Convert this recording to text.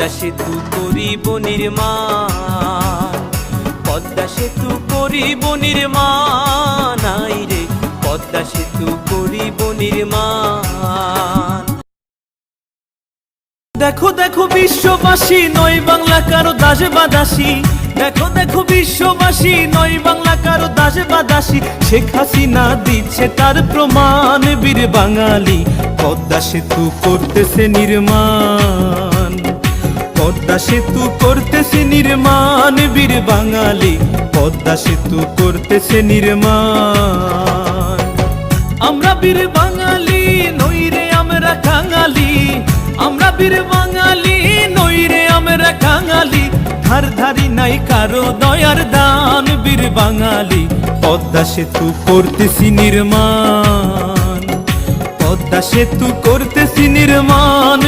পদ্মা সেতু করিব নির্মাণ, পদ্মা সেতু করিব নির্মাণ, আইরে পদ্মা সেতু করিব নির্মাণ। দেখো দেখো বিশ্ববাসী, নয় বাংলা কারো দাসে বা দাসী। দেখো দেখো বিশ্ববাসী, নয় বাংলা কারো দাসে বা দাসী। শেখ হাসিনা দিচ্ছে তার প্রমাণ, বীর বাঙালি পদ্মা সেতু করতেছে নির্মাণ, পদ্মা সেতু করতেছে নির্মাণ, বীর বাঙালি পদ্মা সেতু করতেছে নির্মাণ। আমরা বীর বাঙালি নইরে আমরা কাঙালি, আমরা বীর বাঙালি নইরে আমরা কাঙালি। ধার ধারি নাই কারো দয়ার দান, বীর বাঙালি পদ্মা সেতু করতেছি নির্মাণ, পদ্মা সেতু করতেছি নির্মাণ।